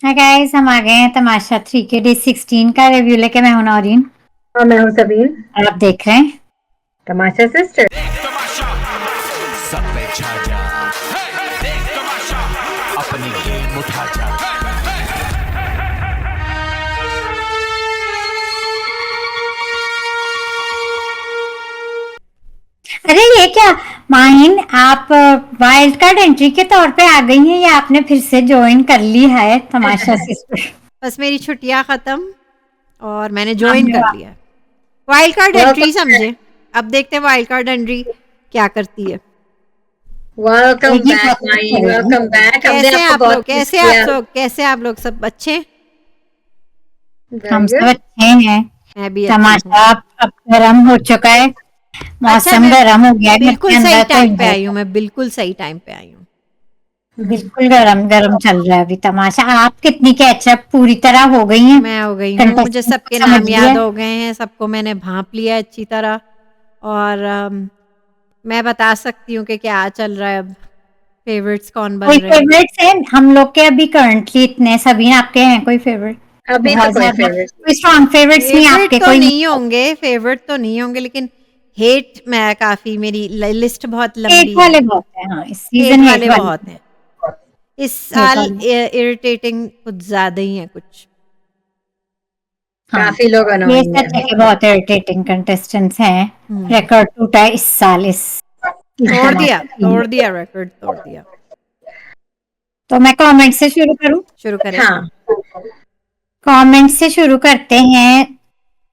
Hi guys, हम आ गए हैं तमाशा 3 के डे 16 का रिव्यू लेके। मैं हूं नौरीन और मैं हूँ सबीन। और आप देख रहे हैं तमाशा सिस्टर। तमाशा सब पे छा जा, देख तमाशा अपनी गेम उठा जा। अरे ये क्या माहिन, आप वाइल्ड कार्ड एंट्री के तौर पे आ गई हैं या आपने फिर से ज्वाइन कर ली है तमाशा सिस्टर? बस मेरी छुट्टियां खत्म और मैंने ज्वाइन अरे कर वाह। लिया। वाइल्ड कार्ड वेलकम एंट्री समझे। अब देखते हैं वाइल्ड कार्ड एंट्री क्या करती है। वेलकम ये बैक बहुत माही, अच्छा है। Welcome back. हमने कैसे हैं आपको आप बहुत लोग? मिस कैसे किया। आप लोग? कैसे आप लोग? सब अच्छे? हम वेरी सब गुड। अच्छे हैं। मैं भी अच्छी हूँ। तमाशा अब गर्म हो चुका है, अच्छा, मौसम मैं गर्म हो गया है घर के बिल्कुल अंदर सही तो टाइम पे enjoy आई हूँ। करो। मैं बिल्कुल सही टाइम पे आई हूँ। बिल्कुल गरम गरम चल रहा है अभी तमाशा। आप कितनी कैचअप पूरी तरह हो गई हैं? मैं हो गई हूँ। मुझे कंटेस्टेंट सबके समझ नाम लिया? याद हो गए हैं। सबको मैंने भांप लिया है अच्छी तरह। और मैं बता सकती हूँ कि क्या चल रहा है अब। फेवरेट्स कौन बन कोई रहे हैं। फेवरेट्स है हम लोग के अभी करंटली इतने सभी? आपके हैं कोई फेवरेट? अभी तो बहुत कोई ज्यादा फेवरेट कोई स्ट्रॉन्ग फेवरेट्स नहीं फेवरेट आपके? तो कोई नहीं होंगे, फेवरेट तो नहीं होंगे, लेकिन हेट मैं काफी, मेरी लिस्ट बहुत हेट लंबी है। वाले बहुत है, हाँ इस हेट सीजन हेट वाले वाले। बहुत हैं इस हेट साल। वाले, इरिटेटिंग कुछ ज्यादा ही है कुछ। हाँ काफी लोग ये अनोइंग सच है है। कि बहुत इरिटेटिंग कंटेस्टेंट्स हैं। हम्म। रिकॉर्ड टूटा है इस साल इस तोड़ दिया, तमाशा team तोड़ में। दिया, रिकॉर्ड तोड़ दिया। तो मैं कमेंट से शुरू करूं? शुरू करें। हाँ, कमेंट से शुरू करते हैं।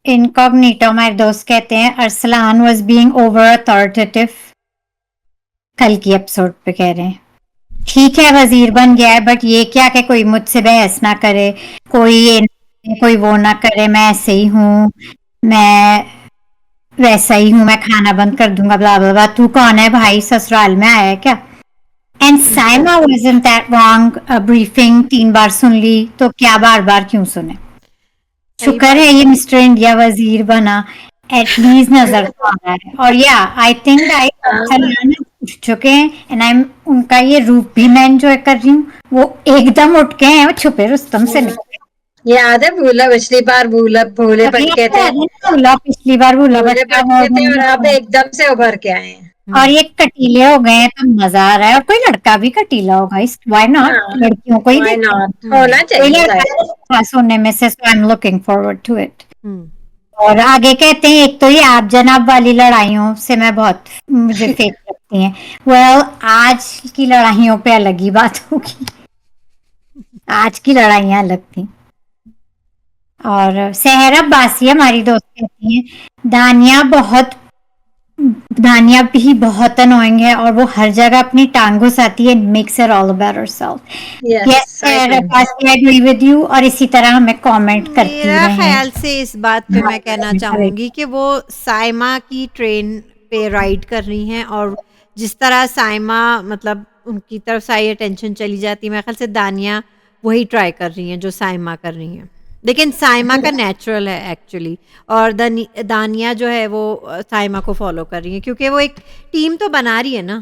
इनकॉग्निटो हमारे दोस्त कहते हैं Arsalan was being over authoritative. कल की एपिसोड पे कह रहे हैं ठीक है वजीर बन गया है, बट ये क्या कि कोई मुझसे बहस ना करे, कोई ये कोई वो ना करे, मैं ऐसे ही हूँ, मैं वैसा ही हूँ, मैं खाना बंद कर दूंगा, ब्ला ब्ला ब्ला। तू कौन है भाई, ससुराल में आया है क्या? And Saima wasn't that wrong. Briefing 3 बार सुन ली तो क्या बार बार क्यों सुने? सही शुक्र बात है है। ये मिस्टर इंडिया वजीर बना, एटलीस्ट नजर तो आ रहा है। और या आई थिंक आई उठ चुके हैं एंड आई उनका ये रूप भी मैं एंजॉय कर रही हूँ। वो एकदम उठ के हैं, वो छुपे रुस्तम से निकले। याद है भूला पिछली बार, भूला भोले अभी भटके आपको थे। याद है ना, भूला पिछली बार भूला भोले भटका भटके थे और अब एकदम से उभर के आए हैं। और हम्म। ये कटीले हो गए हैं तो मजा आ रहा है। और कोई लड़का भी कटीला होगा, इस व्हाई नॉट? हाँ, लड़कियों को ही व्हाई देखें, नॉट, हम्म। होना कोई चाहिए लड़का जाहिर। पास होने में से, so I am looking forward to it. Hmm. और आगे कहते हैं एक तो ये आप जनाब वाली लड़ाइयों से मैं बहुत, मुझे फेक लगती हैं। वेल आज की लड़ाइयों पे अलग ही बात होगी, आज की लड़ाइयां अलग थी। और सहरा बासी हमारी दोस्त कहती हैं दानिया भी बहुत अनोइंग है और वो हर जगह अपनी टांग घुसाती है, makes it all about herself. Yes yes, I सहरा एग्री। बासी, आई एग्री विद यू। और इसी तरह हमें कमेंट करती मेरा रहें। ख्याल से इस बात पे मैं कहना चाहूंगी कि वो साइमा की ट्रेन पे राइड कर रही हैं, और जिस तरह साइमा मतलब उनकी तरफ से आई अटेंशन चली जाती है, मेरे ख्याल से दानिया वही ट्राई कर रही हैं जो साइमा कर रही हैं। लेकिन साइमा का नेचुरल है एक्चुअली, और दानिया जो है वो साइमा को फॉलो कर रही है, क्योंकि वो एक टीम तो बना रही है ना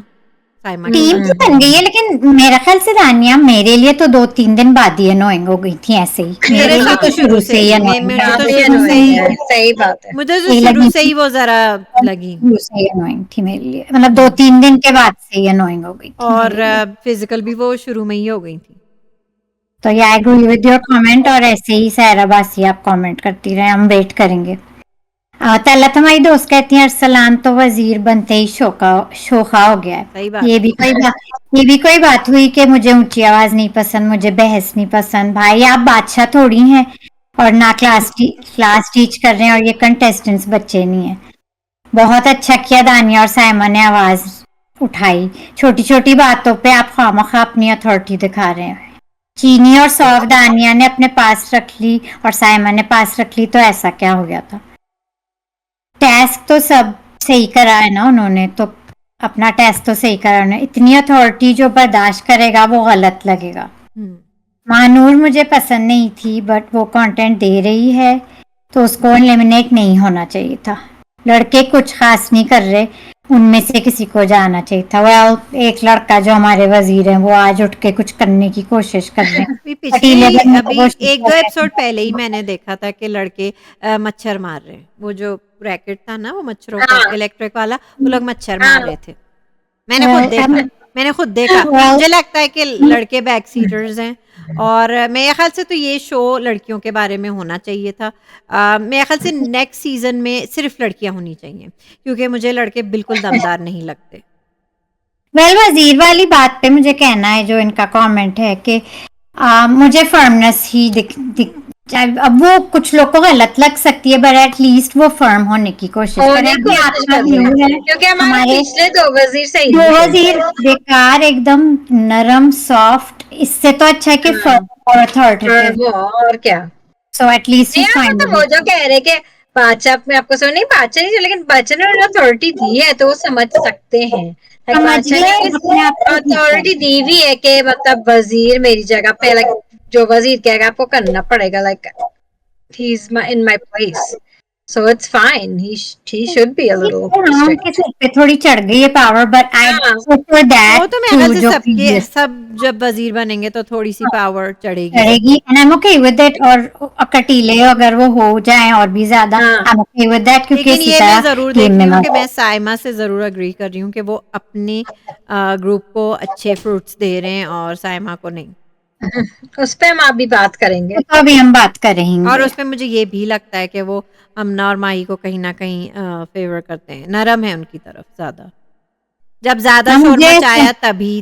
साइमा के टीम साथ। तो बन गई है, लेकिन मेरा ख्याल से रानिया मेरे लिए तो 2-3 दिन बाद ही अनोइंग हो गई थी। ऐसे ही मेरे मेरे लिए साथ तो तो शुरू से ही अनोइंग मुझे तो काफी शुरू से अनोइंग ही है, सही बात है। मुझे तो सही शुरू लगी से थी। ही वो जरा लगी। शुरू से ही अनोइंग थी मेरे लिए, मतलब 2-3 दिन के बाद से ही अनोइंग हो गई थी और मेरे लिए। फिजिकल भी वो शुरू में ही हो गई थी। तो या I agree with your comment, और ऐसे ही सहरा बासी आप कमेंट करती रहे, हम वेट करेंगे। तलत हमारी दोस्त कहती है अरसलान तो वजीर बनते ही शोखा हो गया है। सही बात ये है। भी कोई बात ये भी कोई बात हुई कि मुझे ऊंची आवाज नहीं पसंद, मुझे बहस नहीं पसंद? भाई आप बादशाह थोड़ी हैं और ना क्लास टीच कर रहे हैं, और ये कंटेस्टेंट्स बच्चे नहीं है। बहुत अच्छा किया दानिया और साइमा ने आवाज उठाई। छोटी छोटी बातों पे आप खामखा अपनी अथॉरिटी दिखा रहे हैं। चीनी और सौंफ दानिया ने अपने पास रख ली और साइमा ने पास रख ली, तो ऐसा क्या हो गया था? टास्क तो सब सही करा है ना उन्होंने, तो अपना टेस्ट तो सही करा उन्होंने। इतनी अथॉरिटी जो बर्दाश्त करेगा वो गलत लगेगा। हम्म। मानूर मुझे पसंद नहीं थी, बट वो कंटेंट दे रही है तो उसको एलिमिनेट नहीं होना चाहिए था। लड़के कुछ खास नहीं कर रहे, उनमें से किसी को जाना चाहिए था। वेल एक लड़का जो हमारे वजीर हैं वो आज उठ के कुछ करने की कोशिश कर रहे हैं, अभी पटीले पिछले बनने की अभी कोशिश एक कर दो रहे एपिसोड हैं। पहले ही मैंने देखा था कि लड़के मच्छर मार रहे हैं। वो जो रैकेट था ना, वो मच्छरों का हाँ इलेक्ट्रिक वाला, वो लोग मच्छर मार हाँ रहे थे। मैंने खुद देखा। well, मुझे लगता है कि लड़के बैक सीटर्स हैं, और मेरे ख्याल से तो ये शो लड़कियों के बारे में होना चाहिए था। मेरे ख्याल से नेक्स्ट सीजन में सिर्फ लड़कियां होनी चाहिए, क्योंकि मुझे लड़के बिल्कुल दमदार नहीं लगते। वेल वजीर वाली बात पे मुझे कहना है, जो इनका कमेंट है कि मुझे फर्मनेस ही अब वो कुछ लोग को गलत लग सकती है, बट एटलीस्ट वो फर्म होने की कोशिश करें। होने की अभी कोशिश आपका कर व्यू रहे हैं, है, क्योंकि हमारे हमारे पिछले 2 वजीर सही दो नहीं थे। वजीर बेकार, एकदम नरम सॉफ्ट, इससे तो अच्छा है कि हाँ फर्म और अथॉरिटेटिव, वो और क्या। सो एटलीस्ट नहीं इज यार, मतलब वो जो कह रहे कि बादशाह में आपको समझ नहीं, बादशाह नहीं, लेकिन बादशाह ने अथॉरिटी दी है तो वो समझ सकते हैं। Like, बादशाह ने अपने आप को ठीक है। अथॉरिटी दी हुई है कि मतलब वजीर मेरी जगह पे, like, जो वजीर कहेगा आपको करना पड़ेगा, like he is in my place, so it's fine, he should be a little हाँ, उनके स्ट्रिक्ट। सिर पे थोड़ी चढ़ गई है पावर, बट आई हाँ प्रेफर वो दैट तो मेरे टू ख्याल से जो सबके previous सब जब वजीर बनेंगे तो थोड़ी सी पावर चढ़ेगी करेगी, सबको। And I am okay with it. और कटीले अगर वो हो जाएं और भी ज्यादा, हाँ I am okay with that, क्योंकि लेकिन इसी ये मैं तरह ज़रूर टीम देख में रही हूँ कि मजा मैं साइमा से ज़रूर एग्री कर रही हूँ कि वो अपने ग्रुप को अच्छे फ्रूट्स दे रहे हैं और साइमा को नहीं। उस पे हम अभी बात करेंगे। तो अभी हम बात और करेंगे। उसमें मुझे ये भी लगता है कि वो अमना और माही को कहीं ना कहीं फेवर करते हैं, नरम है उनकी तरफ ज़्यादा। जब ज़्यादा हाँ, शोर मुझे मचाया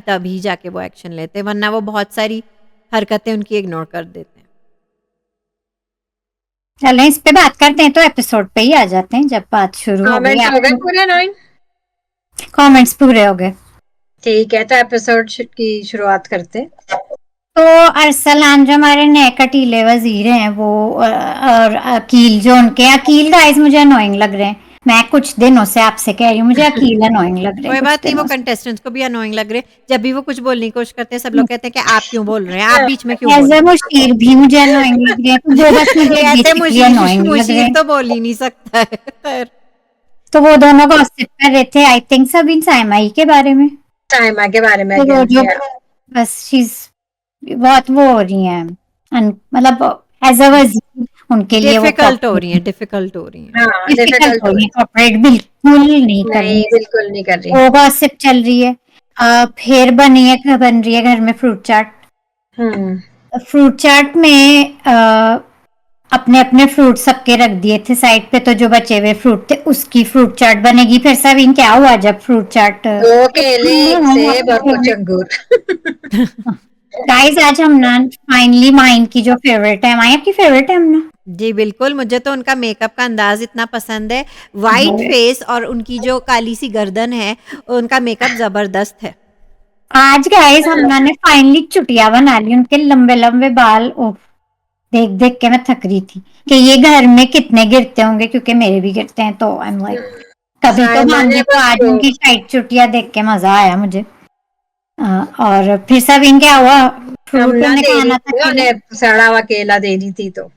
तभी जाके वो एक्शन लेते हैं, वरना वो बहुत सारी हरकतें उनकी इग्नोर कर देते हैं। चलें इस पे बात करते हैं, तो एपिसोड पे ही आ जाते हैं। जब बात शुरू हो गई, कमेंट्स हो गए पूरे 9? कमेंट्स पूरे हो गए, ठीक है, तो एपिसोड की शुरुआत करते हैं। तो अरसलान जो हमारे नए कटीले वजीर हैं वो और अकील जो उनके, अकील गाइस मुझे अनोइंग लग रहे हैं। मैं कुछ दिनों से आपसे कह रही हूँ, मुझे अकील अनोइंग लग रहे कोई हैं कुछ बात नहीं, वो दिनों से। कंटेस्टेंट्स को भी अनोइंग लग रहे हैं। जब भी वो कुछ बोलने की कोशिश करते हैं सब लोग कहते हैं कि आप क्यों बोल रहे हैं, आप बीच में क्यों बोल एज रहे ए मुशीर भी मुझे अनोइंग लग रहे हैं, तो वो बस हैं। मुझे कहते बेसिकली अनोइंग लग रहे मुशीर हैं। तो बोल ही नहीं सकता है। खैर, तो वो दोनों गॉसिप कर रहे थे, आई थिंक सबिन साइमाई के बारे में। साइमा के बारे में तो वो again, जो yeah. बस चीज बहुत वो हो रही है, मतलब एज अ वजीर उनके लिए वो डिफिकल्ट हो रही है, डिफिकल्ट हो रही है। हाँ डिफिकल्ट डिफिकल्ट हो रही है, कॉपरेट बिल्कुल नहीं कर रही नहीं, है। बिल्कुल नहीं कर रही। वो गॉसिप चल रही है। फिर बन रही है घर में फ्रूट चाट। फ्रूट चाट में अपने अपने फ्रूट सबके रख दिए थे साइड पे, तो जो बचे हुए फ्रूट थे उसकी फ्रूट चाट बनेगी। फिर सब इन क्या हुआ जब फ्रूट चाट 2 केले, 1 सेब और कुछ अंगूर। गाइस आज हमना फाइनली माइन की जो फेवरेट है, माई आपकी फेवरेट है हमना। जी बिल्कुल, मुझे तो उनका मेकअप का अंदाज इतना पसंद है, वाइट फेस और उनकी जो काली सी गर्दन है, उनका मेकअप जबरदस्त है। आज गाइस हमना ने फाइनली चुटिया बना ली, उनके लंबे लंबे बाल। ओह, देख देख के मैं थक रही थी कि ये घर में कितने गिरते होंगे, क्योंकि मेरे भी गिरते हैं। तो आई एम लाइक कभी तो साइमा मांगी, ने तो बस आज वो उनकी टाइट चुटिया देख के मजा आया मुझे। और फिर सब इन क्या हुआ, फ्रूट हमना उन्हें दे रही खाना था थी, केला। उन्हें सड़ा हुआ केला दे रही थी तो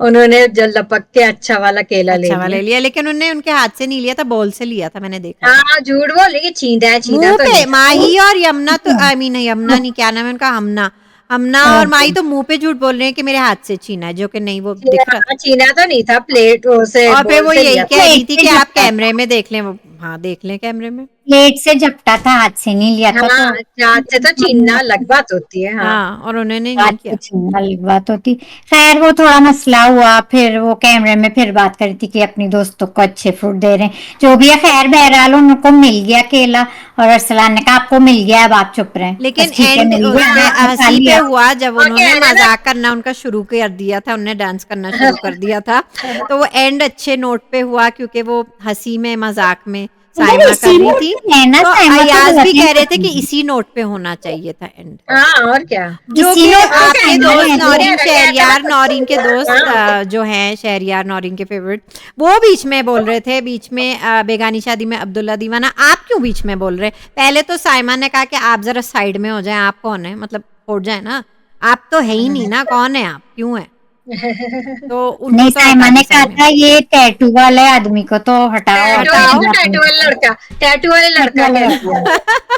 उन्होंने जल लपक के अच्छा वाला केला ले अच्छा वाला लिया। ले लिया, लेकिन उनने उनके हाथ से नहीं लिया था, बॉल से लिया था, मैंने देखा था। हाँ झूठ बोले कि छीना मुंह तो पे नहीं। माही और यमुना तो आई मीन यमुना नहीं, क्या नाम है उनका, हमना। हमना और माही तो मुंह पे झूठ बोल रहे हैं कि मेरे हाथ से छीना है, जो कि नहीं, वो दिख रहा था। छीना तो नहीं था, प्लेट से और फिर बोल वो से यही लिया था। कह रही थी प्लेट कि से आप झपटा, कैमरे में देख लें। हाँ देख लें कैमरे में। प्लेट से झपटा था, हाथ से नहीं लिया था। हाँ हाथ से तो छीनना अलग बात होती है। हाँ हाँ, और उन्होंने बात नहीं किया। कुछ अलग बात होती। खैर वो थोड़ा मसला हुआ, फिर वो कैमरे में फिर बात करी थी कि अपनी दोस्तों को अच्छे फ्रूट दे रहे हैं, जो भी है। खैर बहरहाल उनको मिल गया केला, और अरसलान ने कहा आपको मिल गया, अब आप चुप रहे। लेकिन बस ठीक है, एंड मिल उस गया, पे आपने खा हंसी पे लिया। हुआ जब और उन्होंने कह रहे ना, मजाक करना उनका शुरू कर दिया था, उन्होंने डांस करना शुरू कर दिया था, तो वो एंड अच्छे नोट पे हुआ, क्योंकि वो हंसी में मजाक में साइमा कर इसी रही नोट थी। पे है ना, तो साइमा को अयाज भी गलत कह नहीं रहे थे कि समझी। इसी नोट पे होना चाहिए था एंड। हाँ और क्या। जो इसी कि नोट पे आपके साइमा दोस्त ने नौरीन दिया। शहरयार, नौरीन के दोस्त हाँ। जो हैं शहरयार नौरीन के फेवरेट, वो बीच में बोल रहे थे, बीच में बेगानी शादी में अब्दुल्ला दीवाना, आप क्यों बीच में बोल रहे? पहले तो साइमा ने कहा कि आप जरा साइड में हो जाएं, आप कौन है, मतलब हो जाए ना, आप तो है ही नहीं ना, कौन है आप, क्यों है? तो उनको नहीं, तो साइमा हटा ने दी कहा सारी था ये टैटू वाले आदमी को तो हटाओ टैटू हटाओ वाले यहाँ पे। लड़का, टैटू वाले लड़का वाले कहती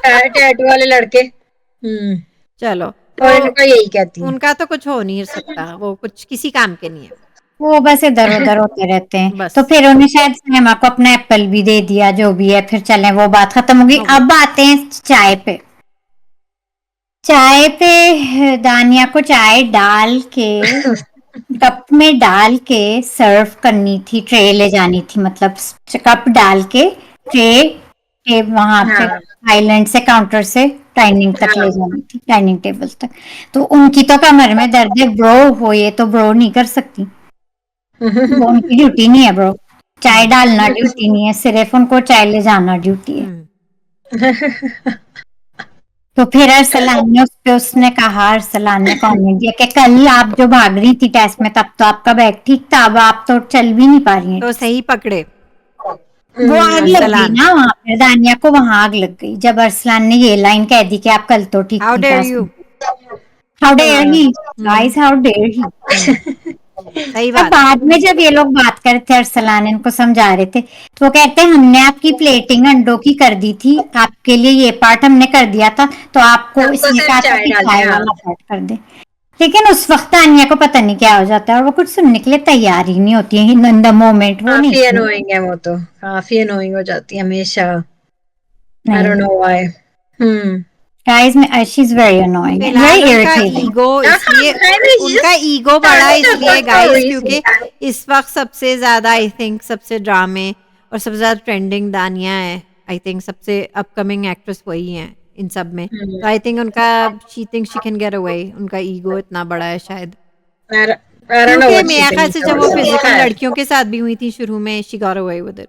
है, टैटू वाले लड़के। चलो और तो इनका यही कहती है। उनका तो कुछ हो नहीं सकता, वो कुछ किसी काम के नहीं है वो बस इधर उधर होते रहते हैं। बस। तो फिर उन्हें शायद साइमा को अपना एप्पल भी दे दिया, जो भी है। फिर चले, वो बात खत्म होगी। हो गई। अब आते हैं चाय पे। चाय पे दानिया को चाय डाल के कप में डाल के सर्व करनी थी, ट्रे ले जानी थी, मतलब कप डाल के ट्रे वहां पे हाँ आइलैंड से, काउंटर से डाइनिंग तक ले हाँ जानी थी, डाइनिंग टेबल तक। तो उनकी तो कमर में दर्द है ब्रो, हो ये तो ब्रो नहीं कर सकती, वो उनकी ड्यूटी नहीं है ब्रो। चाय डालना ड्यूटी नहीं है, सिर्फ उनको चाय ले जाना ड्यूटी है। तो फिर अरसलान ने उस पे उसने कहा, अरसलान ने कमेंट दिया कि कल आप जो भाग रही थी टेस्ट में, तब तो आपका बैग ठीक था, अब आप तो चल भी नहीं पा रही हैं। तो सही पकड़े वो आग लग गई अरसलान। ना वहां पर, दानिया को वहां आग लग गई जब अरसलान ने ये लाइन कह दी कि आप कल तो ठीक हाउ थी डेयर टेस्ट यू। में। How dare he guys, how dare he. सही अब बात। बाद में जब ये लोग बात कर रहे थे, अरसलान इनको समझा रहे थे, तो वो कहते हैं हमने आपकी प्लेटिंग अंडों की कर दी थी, आपके लिए ये पार्ट हमने कर दिया था, तो आपको आपको इसने सिर्फ कहा था चाय कि डालनी चाय है। वाला पार्ट कर दे। लेकिन उस वक्त तानिया को पता नहीं क्या हो जाता है, और वो कुछ सुनने के लिए तैयार ही नहीं होती है इन द मोमेंट। वो नहीं काफी अनोइंग है, वो तो काफी अनोइंग हो जाती है हमेशा। आई डोंट नहीं know why. Guys, she is very annoying and फिलहाल वेरी उनका इरिटेटिंग। ईगो इसलिए, उनका ईगो बड़ा इसलिए गाइस क्योंकि इस वक्त सबसे ज्यादा आई थिंक सबसे ड्रामे और सबसे ज्यादा ट्रेंडिंग दानिया है। आई थिंक सबसे अपकमिंग एक्ट्रेस वही है इन सब में। तो आई थिंक उनका she think she can get away, उनका ईगो इतना बड़ा है शायद। I don't know क्योंकि what she मेरे ख्याल से thinks जब about वो it. फिजिकल लड़कियों के साथ भी हुई थी शुरू में, she got away with it,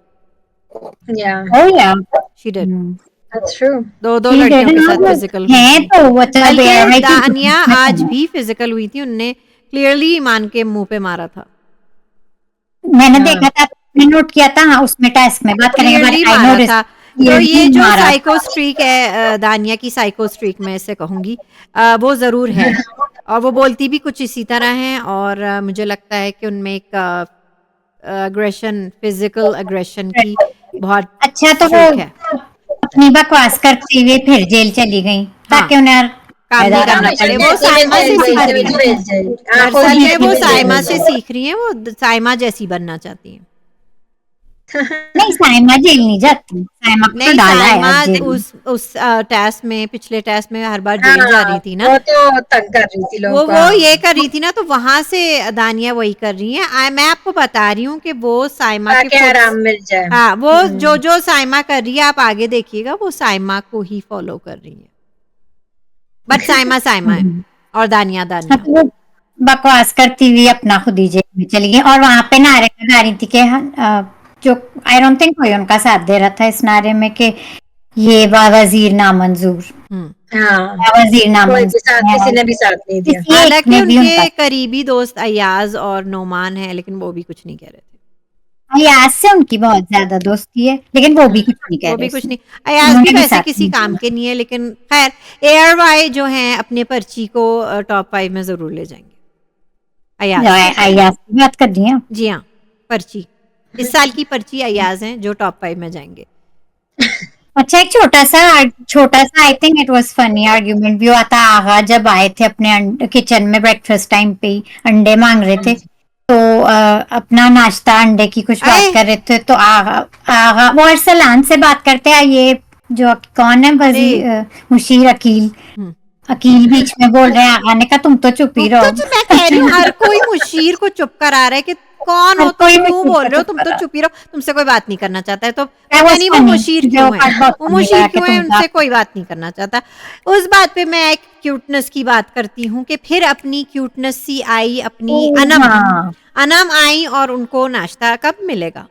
Yeah, ओह या शी डिड। that's true. दो शी लड़कियों के डिडंट साथ नो फिजिकल हुई है थी। तो वो तो बल्कि बेयर दानिया आज भी फिजिकल हुई थी, उनने क्लियरली ईमान के मुंह पे मारा था, मैंने हाँ देखा था, मैंने नोट किया था। हाँ, उसमें टास्क में बात करने के बाद क्लियरली आई मारा नो था। तो ये जो साइको स्ट्रीक है दानिया की, साइको स्ट्रीक मैं इसे कहूंगी, वो जरूर है। और वो बोलती भी कुछ इसी तरह है। और मुझे लगता है कि उनमें एक अग्रेशन, फिजिकल अग्रेशन की बहुत अच्छा, तो वो स्ट्रीक है। अपनी बकवास करते हुए फिर जेल चली गई हाँ, ताकि उन्हें काम नहीं करना पड़े। वो साइमा से सीख रही है, दरअसल में वो साइमा से सीख रही हैं, वो साइमा जैसी बनना चाहती हैं। नहीं, साइमा जेल नहीं जाती, साइमा को तो नहीं, डाला है साइमा आज जेल में। उस टेस्ट में, पिछले टेस्ट में हर बार जेल जा रही थी ना, वो तो तंग कर रही थी लोगों को। वो ये कर रही थी ना, तो वहां से दानिया वही कर रही है। मैं आपको बता रही हूँ कि वो साइमा के ताकि आराम मिल जाए। हाँ, वो जो साइमा कर रही है, आप आगे देखिएगा, वो साइमा को ही फॉलो कर रही है। बट साइमा साइमा है और दानिया हाँ, दानिया। तो वो बकवास करती हुई अपना खुद ही जेल में चली गई। और वहां पे नारे लगा रही थी कि जो आई डोंट थिंक कोई उनका साथ दे रहा था इस नारे में कि ये वजीर नामंजूर, हाँ, वजीर कोई भी नामंजूर साथ, किसी ने भी साथ नहीं दिया। किसी एक हालांकि ने भी उनके उनका, करीबी दोस्त अयाज और नोमान है, लेकिन वो भी कुछ नहीं कह रहे थे। अयाज से उनकी बहुत ज्यादा दोस्ती है, लेकिन वो भी कुछ नहीं कह वो रहे भी कुछ इसमें। नहीं। अयाज उन्होंने भी भी वैसे साथ किसी नहीं काम दिया। के नहीं है, लेकिन खैर एयरवाई जो हैं अपने पर्ची को टॉप 5 में जरूर ले जाएंगे। अयाज, अयाज की बात कर रही हैं? जी हाँ, पर्ची इस साल की पर्ची अयाज हैं जो टॉप 5 में जाएंगे। अच्छा, एक छोटा सा I think it was funny argument भी हुआ था। आगा जब आए थे अपने किचन में ब्रेकफास्ट टाइम पे ही अंडे मांग रहे थे, तो अपना नाश्ता अंडे की कुछ बात कर रहे थे, तो आगा वो अरसलान से बात करते हैं, ये जो कौन है मुशीर अकील, अकील बीच में बोल रहे हैं। आगा ने कहा तुम तो चुप ही रहो। तो मैं कह रही हूँ हर कोई मुशीर को चुप करा रहा है कि कौन हो तुम, क्यों बोल रहे हो, तुम तो चुप ही रहो, तुमसे कोई बात नहीं करना चाहता है। तो पता नहीं वो मुशीर क्यों है, वो मुशीर क्यों है, उनसे कोई बात नहीं करना चाहता। उस बात पे मैं एक क्यूटनेस की बात करती हूँ कि फिर अपनी क्यूटनेस सी आई, अपनी अनम आई, और उनको नाश्ता कब मिलेगा?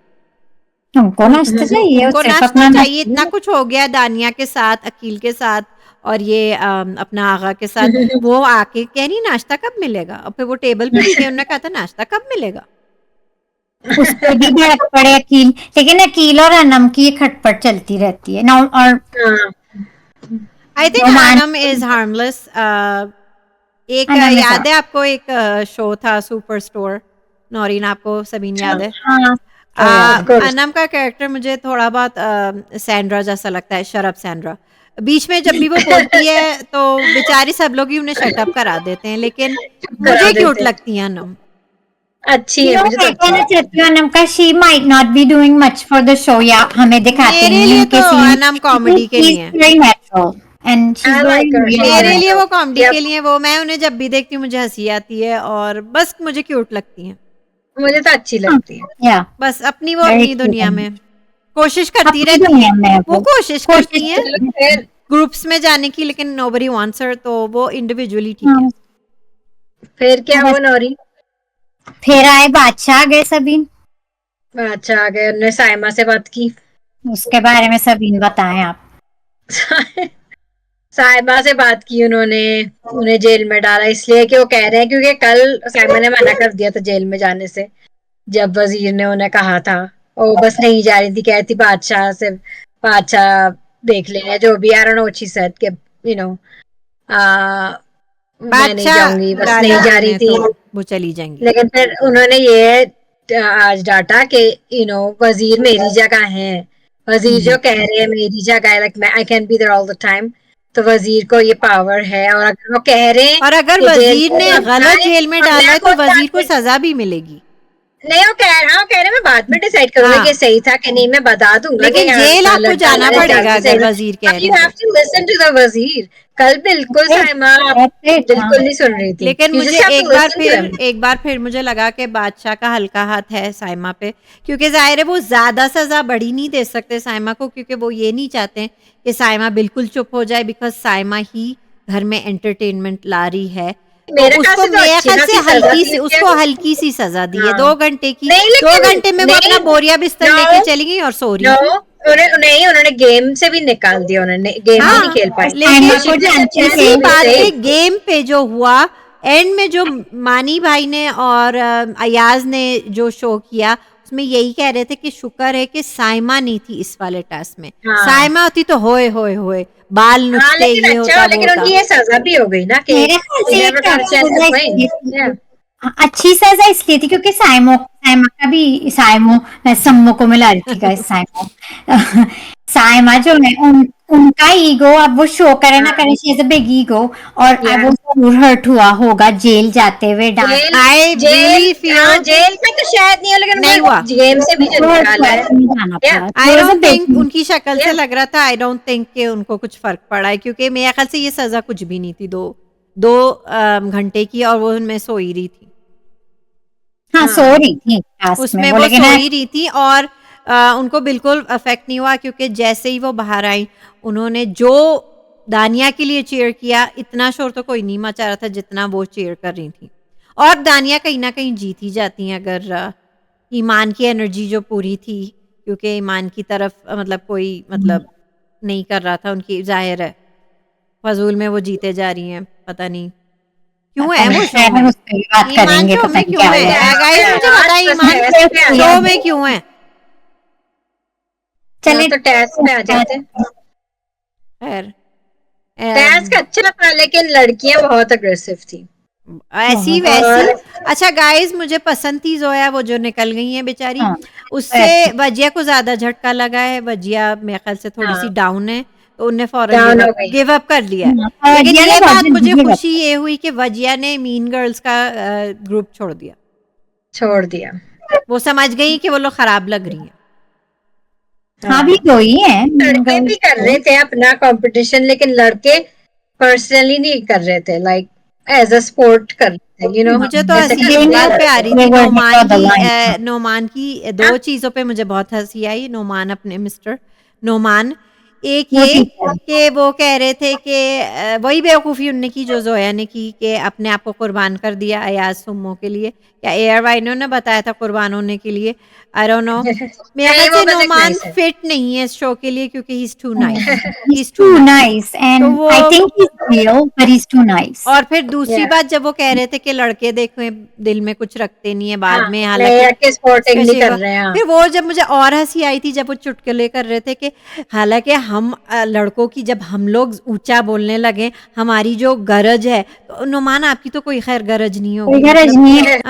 उनको नाश्ता चाहिए, उनको नाश्ता चाहिए। इतना कुछ हो गया दानिया के साथ, अकील के साथ और ये अपना आगा के साथ। वो आके कह रही नाश्ता कब मिलेगा, और फिर वो टेबल पे भी गए, उन्होंने कहा था नाश्ता कब मिलेगा। उस पे भी भड़क पड़े अकील, लेकिन अकील और अनम की खटपट चलती रहती है ना। और I think Anam is harmless, एक अनामिका। याद है आपको एक शो था सुपर स्टोर, नौरीन आपको सबीन याद है? हाँ of course. अनम का कैरेक्टर मुझे थोड़ा बहुत सैंड्रा जैसा लगता है, शरब सैंड्रा। बीच में जब भी वो बोलती है तो बेचारी सब लोग ही उन्हें शट अप करा देते हैं, लेकिन करा मुझे देते क्यूट हैं। लगती है अनम। अच्छी है, मुझे तो मैं अच्छी कहना लगती चाहती हूँ अनमका, she might not be doing much for the show, या हमें दिखाते मेरे नहीं लिए उनके तो सीन। अनम कॉमेडी के लिए है। Very natural and she is I like her. Very She's मेरे very लिए वो good. Comedy Yep. के लिए, वो मैं उन्हें जब भी देखती हूँ मुझे हंसी आती है और बस मुझे क्यूट लगती है। मुझे तो अच्छी लगती है। या बस अपनी वो Very अपनी cute दुनिया है। में कोशिश करती अपनी रहती दुनिया हैं। में है वो वो। कोशिश करती हैं चलो फिर ग्रुप्स में जाने की, लेकिन नोबडी वांट्स हर, तो वो इंडिविजुअली ठीक है। क्या बस। हुआ नौरी? फिर आए बादशाह, आ गए सबीन, अच्छा आ गए, उन्होंने साइमा से बात की। उसके बारे में सबीन बताएं आप। साइमा से बात की उन्होंने, उन्हें जेल में डाला इसलिए कि वो कह रहे हैं क्योंकि कल साइमा ने मना कर दिया था जेल में जाने से, जब वजीर ने उन्हें कहा था। वो बस नहीं जा रही थी, कहती बादशाह से, बादशाह देख लेंगे जो भी, I don't know what she said कि यू नो मैं नहीं बादशाह जाऊंगी, बस डाले नहीं जा रही उन्हें थी। तो वो चली जाएंगी। लेकिन फिर उन्होंने ये आज डाटा कि वजीर मेरी जगह है, वजीर जो कह रहे हैं मेरी जगह है, like I can be there all the time, तो वजीर को ये पावर है। और अगर वो कह रहे हैं और अगर कि जेल वजीर ने में गलत जेल में डाला है तो खुद वजीर को जाके- सजा भी मिलेगी। नहीं वो कह रहे मैं बाद में डिसाइड करूंगा हाँ। कि सही था कि नहीं, मैं बता दूंगा लेकिन कि जेल आपको गलत जाना डाला है, पड़ेगा गलती अगर सही। वजीर कह रहे यू हैं हैव तो। टू लिसन टू द वजीर। कल बिल्कुल साइमा बिल्कुल नहीं सुन रही थी। लेकिन You मुझे just have to listen to them. एक बार फिर मुझे लगा कि बादशाह का हल्का हाथ है साइमा पे, क्योंकि जाहिर है वो ज्यादा सजा बड़ी नहीं दे सकते साइमा को, क्योंकि वो ये नहीं चाहते कि साइमा बिल्कुल चुप हो जाए, बिकॉज साइमा ही घर में एंटरटेनमेंट ला रही है। तो मेरे ख्याल उसको से तो मेरे अच्छी ख्याल से खासी सजा हल्की दी सी, है। उसको हल्की सी सजा दी है, हाँ। 2 घंटे की। नहीं, 2 लेकिन घंटे में वो नहीं, अपना बोरिया बिस्तर no, लेके चली गई और सो रही नो थी। उन्होंने गेम से भी निकाल दिया, उन्होंने गेम भी नहीं हाँ, खेल पाई। लेकिन साइमा को जानती She इसी है। just बात पे said- गेम पे जो हुआ एंड में, जो मानी भाई ने और अयाज ने जो शो किया, उसमें यही कह रहे थे कि शुक्र है कि साइमा नहीं थी इस वाले टास्क में। हाँ। साइमा होती तो होए होए होए बाल हाँ, नुचते, लेकिन ये अच्छा होता वो लेकिन होता। उनकी ये सजा भी हो गई ना कि मेरे ख्याल they से never एक got a chance to सजा win. इसलिए थी, Yeah. अच्छी सजा इसलिए थी क्योंकि साइमा का भी, मैं सम्मो को मिला रही थी गाइस, साइमा जो है उनका ईगो, अब वो शो करे ना करे, she is a big ego, और Yeah. वो जरूर हर्ट हुआ होगा जेल जाते हुए डांस। I really feel- जेल का तो शायद नहीं है, लेकिन नहीं हुआ। गेम से भी जो निकाला है। Yeah. आई डोंट थिंक, उनकी शक्ल से लग रहा था, आई डोंट थिंक कि उनको कुछ फर्क पड़ा है, क्योंकि मेरे ख्याल से ये सजा कुछ भी नहीं थी। 2 घंटे की, और वो उनमें सो ही रही थी, हाँ, सो रही थी टास्क उसमें में वो लेकिन सो ही रही थी, और उनको बिल्कुल अफेक्ट नहीं हुआ, क्योंकि जैसे ही वो बाहर आई उन्होंने जो दानिया के लिए चीयर किया, इतना शोर तो कोई नहीं मचा रहा था जितना वो चीयर कर रही थी। और दानिया कहीं ना कहीं जीत ही जाती हैं अगर ईमान की एनर्जी जो पूरी थी, क्योंकि ईमान की तरफ मतलब कोई मतलब नहीं कर रहा था उनकी, जाहिर है फजूल में वो जीते जा रही हैं, पता नहीं क्यों है वो शो में। बात ईमान करेंगे, शो पता में नहीं क्यों क्या है? हुआ। गाइस मुझे पता है ईमान शो में क्यों है। चले तो टेस्ट पे आ जाते हैं। खैर टेस्ट का अच्छा था, लेकिन लड़कियां बहुत अग्रेसिव थी। ऐसी वैसी। अच्छा गाइस, मुझे पसंद थी जोया, वो जो निकल गई है बेचारी, हाँ, उससे वजिया को ज्यादा झटका लगा है। वजिया मेरे ख्याल से थोड़ी सी डाउन है, तो उनने Down फौरन हो गई। गिव अप कर लिया है। हाँ, लेकिन वजिया ने ये बहुत बात जल्दी मुझे give up खुशी ये हुई कि वजिया ने मीन गर्ल्स का ग्रुप छोड़ दिया। छोड़ दिया। वो समझ गई कि वो लोग खराब लग रही हैं। हाँ, भी दो ही है। लड़के भी कर रहे थे अपना कंपटीशन, लेकिन लड़के पर्सनली नहीं कर रहे थे, लाइक एज अ स्पोर्ट कर रहे थे, मुझे तो जैसे हंसी कि इस ये बात पे आ रही ये थी, word निकाल the line। नोमान की 2 चीजों पे मुझे बहुत हंसी आई। नोमान अपने मिस्टर नोमान, एक वो ये ठीक है। कि वो कह रहे थे कि वही बेवकूफ़ी उनने की जो जोया ने की, कि अपने आप को कुर्बान कर दिया अयाज सुम्मो के लिए, या एयर वाइनो ने बताया था कुर्बान होने के लिए, आई डोंट नो। मेरे नहीं, ख्याल वो से बस एक नोमान nice है। फिट नहीं है इस शो के लिए, क्योंकि he is too nice, he He's is too too nice. nice and तो वो- I think he's real, but he's too nice. और फिर दूसरी Yeah. बात, जब वो कह रहे थे कि लड़के देखो दिल में कुछ रखते नहीं है बाद हाँ, में, नहीं, हालांकि स्पोर्टिंग नहीं इसका कर शिवा- रहे हैं। फिर वो जब मुझे और हंसी आई थी जब वो चुटकुले कर रहे थे कि हालांकि हम लड़कों की जब हम लोग ऊंचा बोलने लगे, हमारी जो गरज है, तो नुमान आपकी तो कोई खैर गरज नहीं कोई होगी, गरज मतलब नहीं है।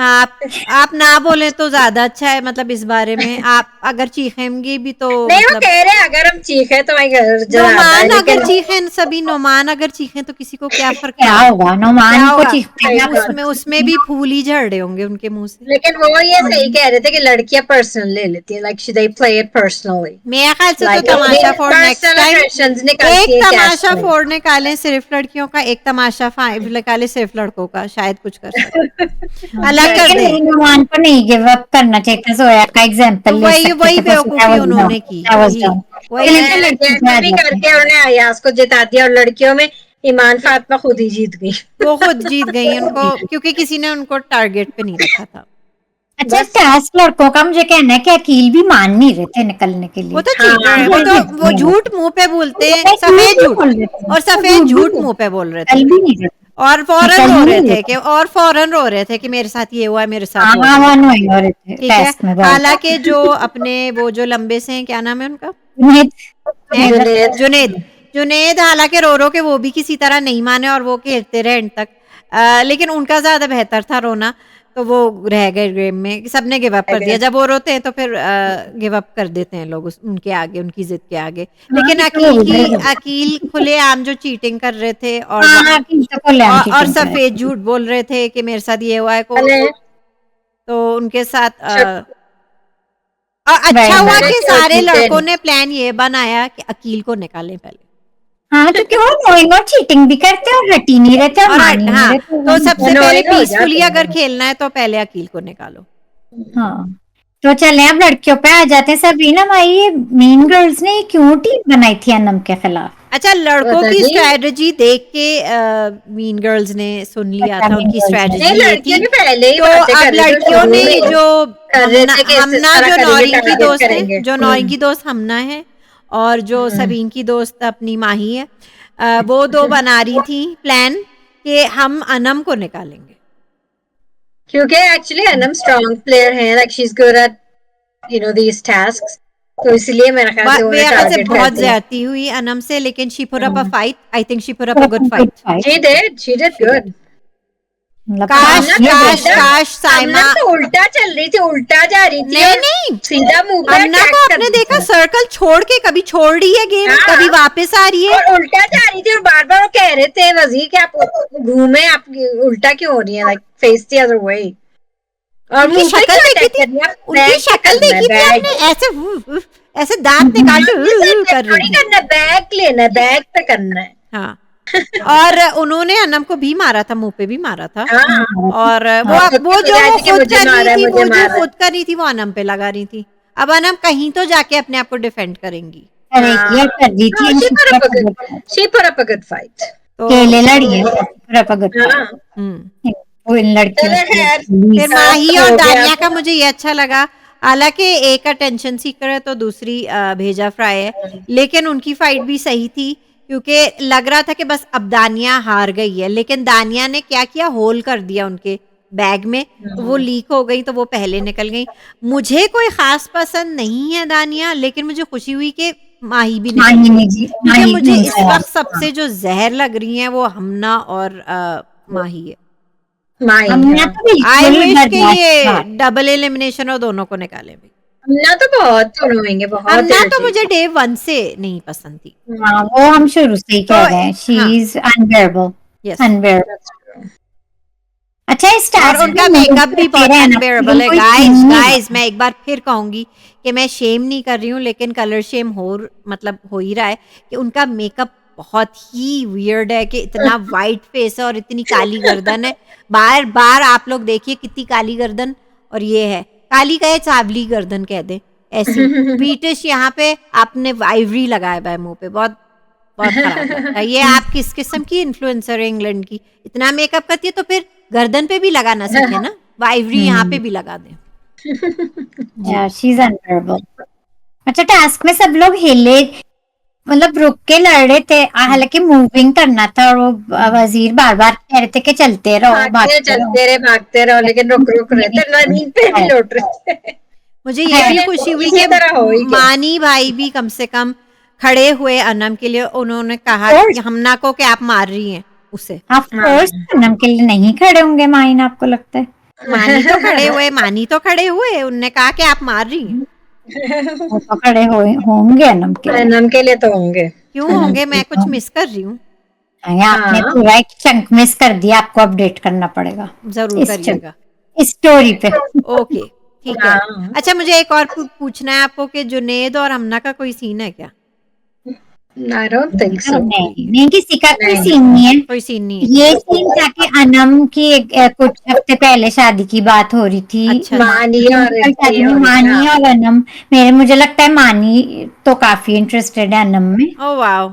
आप ना बोले तो ज्यादा अच्छा है, मतलब इस बारे में आप अगर चीखेंगे भी तो नहीं, वो मतलब कह रहे हैं अगर हम चीखे तो मैं ज्यादा है, नोमान अगर लेकिन चीखें, सभी नोमान अगर चीखें तो किसी को क्या फर्क क्या पड़ेगा, होगा, क्या नोमान को होगा, चीखते सही हैं बात। उसमें उसमें भी फूल ही झड़ रहे होंगे उनके मुंह से। लेकिन वो ये सही कह रहे थे कि लड़कियां पर्सनल ले लेती हैं, like they play it personally, मेरे ख्याल से तो लाइक तमाशा फोड़ नेक्स्ट पर्सनल टाइम अग्रेशंस एक निकलती है कैश तमाशा में। फोड़ निकालें सिर्फ लड़कियों का, एक तमाशा निकाले सिर्फ लड़कों का, शायद कुछ कर सके, अलग कर लेकिन दें। नुमान को नहीं गिव अप करना चाहिए था, जोया का एग्जांपल तो ले वही सकते वही थे, पर that बेवकूफी was dumb, उन्होंने की, that was वही dumb। वही चलिए लड़की पे आ भी जाते करके हैं। उन्होंने अयाज को जिता दिया और लड़कियों में ईमान फातिमा खुद ही जीत गई। वो खुद जीत गई उनको, क्योंकि किसी ने उनको टारगेट पे नहीं रखा था। अच्छा, बस टास्क लड़कों का मुझे कहना है कि अकील भी मान नहीं रहे थे निकलने के वो लिए। तो चीटर है, हाँ, वो झूठ मुंह पे बोलते हैं, वो सफेद भी झूठ बोल रहे थे, और सफेद झूठ मुंह पे बोल रहे थे, निकल भी नहीं रहे थे। और फौरन निकल रो ही रहे नहीं थे रहे कि, और फौरन रो रहे थे कि मेरे साथ ये हुआ है, मेरे साथ वो हाँ, हुआ वो है। annoying हो रहे थे ठीक है, टास्क में बहुत। हालांकि जो अपने वो जो लंबे से हैं, क्या नाम है उनका, जुनैद, हैं? जुनैद। जुनैद, जुनैद हालांकि रो रो के वो भी किसी तरह नहीं माने और वो खेलते रहे एंड तक, लेकिन उनका ज्यादा बेहतर था रोना, तो वो रह गए गेम में, सबने गिव अप कर दिया। जब वो रोते हैं तो फिर गिव अप कर देते हैं लोग उनके आगे, उनकी जिद के आगे। लेकिन अकील खुलेआम जो चीटिंग कर रहे थे और हाँ, अकील तो खुलेआम और cheating कर रहे सफेद थे। झूठ बोल रहे थे कि मेरे साथ ये हुआ है अरे तो उनके साथ शक- अच्छा Very हुआ bad। कि सारे लड़कों ने प्लान ये बनाया कि अकील को निकालें पहले, हाँ, तो क्यों annoying और चीटिंग भी करते और हट ही नहीं रहते और और मान ही नहीं हाँ, रहते। तो सबसे पहले Annoying हो पीसफुली जाते हैं। अगर खेलना है तो पहले अकील को निकालो। हाँ, तो चले अब लड़कियों पे आ जाते हैं। सबरीना भाई, ये मीन गर्ल्स ने क्यों टीम बनाई थी अनम के खिलाफ? अच्छा, लड़कों पता की नहीं। स्ट्रेटजी देख के मीन गर्ल्स ने सुन लिया अच्छा, था, Mean उनकी Girls ने। स्ट्रेटजी नहीं, ये लड़कियों थी। ने पहले ही तो बातें अब कर रहे थे, लड़कियों शुरू ने में जो कर रहे थे कि इस हमना तरह जो करेंगे, नौरीन की टारगेट दोस्त है, करेंगे। जो नौरीन की दोस्त हमना है, और जो सबीन की दोस्त अपनी माही है, वो दो बना रही थी प्लान कि हम अनम को निकालेंगे। क्योंकि एक्चुअली अनम स्ट्रांग प्लेयर है, like she is good at these tasks, तो इसलिए मेरे ख्याल से उन्हें मेरे ख्याल से टारगेट बहुत कर दिया। ज्यादती हुई अनम से, लेकिन she put up a fight, I think she put up a good fight. She did good. मतलब काश ये काश देखो, काश साइमा, हमना तो उल्टा चल रही थी, उल्टा जा रही थी नहीं और नहीं, सीधा मुंह पे हमना अटैक को कर आपने दी देखा थी। सर्कल छोड़ के, कभी छोड़ रही है गेम, हाँ। कभी वापस आ रही है। और उल्टा जा रही थी और बार बार वो कह रहे थे वजीर कि आप घूमे, आप उल्टा क्यों हो रही है, like face the other way. और उनकी मुंह पे शक्ल क्यों देखी अटैक थी, कर रही है? उनकी बैग पे शक्ल करना है, देखी थी बैग। आपने, ऐसे ऐसे दांत निकाल के कर रही थोड़ी थी। करना, बैग लेना है, बैग पे करना है। हाँ, और उन्होंने अनम को भी मारा था, मुंह पे भी मारा था, हाँ, और हाँ, खुद वो की जो वजह वो से कि खुद मुझे कर मारा रही है, थी, मुझे वो जो मारा है। खुद कर रही थी वो अनम पे लगा रही थी। अब अनम कहीं तो जाके अपने आप को डिफेंड करेंगी, करेगी और कर दी थी। she put up a good fight। तो केले लड़ी है पूरा पगड़ हाँ। वो इन लड़कियों चलो खैर, से फिर माही और हो गया। दानिया का मुझे ये अच्छा लगा, हालांकि एक अटेंशन सीकर है तो दूसरी भेजा फ्राई है, लेकिन उनकी फाइट भी सही थी, क्योंकि लग रहा था कि बस अब दानिया हार गई है, लेकिन दानिया ने क्या किया, होल कर दिया उनके बैग में, तो वो लीक हो गई, तो वो पहले निकल गई। मुझे कोई खास पसंद नहीं है दानिया, लेकिन मुझे खुशी हुई कि माही भी निकल गई, क्योंकि मुझे इस वक्त सबसे जो जहर लग रही है वो हमना और माही है। माही, हमने हाँ। तो आई बिल्कुल विश कि ये बर्दाश्त डबल एलिमिनेशन और दोनों को निकाले भी। हमना तो बहुत annoying है, बहुत हमना तो irritating। मुझे डे 1 से नहीं पसंद थी। हाँ, वो हम शुरू से ही तो कह रहे हैं, शी हाँ। Is unbearable, yes, unbearable. अच्छा, इस और टास्क उनका में मेकअप भी बहुत तेरे अनबेरेबल है। कोई गाइस सीन नहीं गाइस, मैं एक बार फिर कहूंगी कि मैं शेम नहीं कर रही हूँ, लेकिन कलर शेम हो ही रहा है कि उनका मेकअप बहुत ही वियर्ड है, कि इतना वाइट फेस है और इतनी काली गर्दन है। बार बार आप लोग देखिए कितनी काली गर्दन, और ये है काली कहे चावली गर्दन कह दे, ऐसी ब्रिटिश। यहाँ पे आपने आइवरी लगाया हुआ है मुंह पे, बहुत बहुत खराब लगता है। ये आप किस किस्म की इन्फ्लुएंसर है इंग्लैंड की, इतना मेकअप करती है तो फिर गर्दन पे भी लगाना सीखे ना, आइवरी यहाँ पे भी लगा दे। या शी इज अनबेरेबल। अच्छा, टास्क में सब लोग हिले, मतलब रुक के लड़ रहे थे, हालांकि मूविंग करना था, और वो वजीर बार बार कह रहे थे कि चलते रहो, भागते रहो, लेकिन रुक रहे थे, नवीन पे भी लौट रहे थे। मुझे ये भी खुशी हुई इसी कि तरह हो ही गया। मानी भाई भी कम से कम खड़े हुए अनम के लिए, उन्होंने कहा Of कि हमना को कि आप मार रही हैं उसे। ऑफ कोर्स अनम के लिए नहीं खड़े होंगे माइन, आपको लगता है? मानी तो खड़े हुए, उनने कहा कि आप मार रही हैं। वो तो खड़े होंगे अनम के लिए। अनम के लिए तो होंगे। क्यों होंगे? मैं कुछ मिस कर रही हूँ। आपने हाँ। पूरा एक चंक मिस कर दिया, आपको अपडेट करना पड़ेगा जरूर करिएगा। इस स्टोरी पे। ओके, ठीक है। हाँ। अच्छा, मुझे एक और पूछना है आपको कि जुनेद और हमना का कोई सीन है क्या? I don't think so. नहीं, किसी का कोई नहीं। सीन नहीं है। कोई सीन नहीं है। ये सीन था कि अनम की कुछ हफ्ते पहले शादी की बात हो रही थी। अच्छा। मानी और शादी में मानी और अनम, मुझे लगता है मानी तो काफी इंटरेस्टेड है अनम में। Oh wow.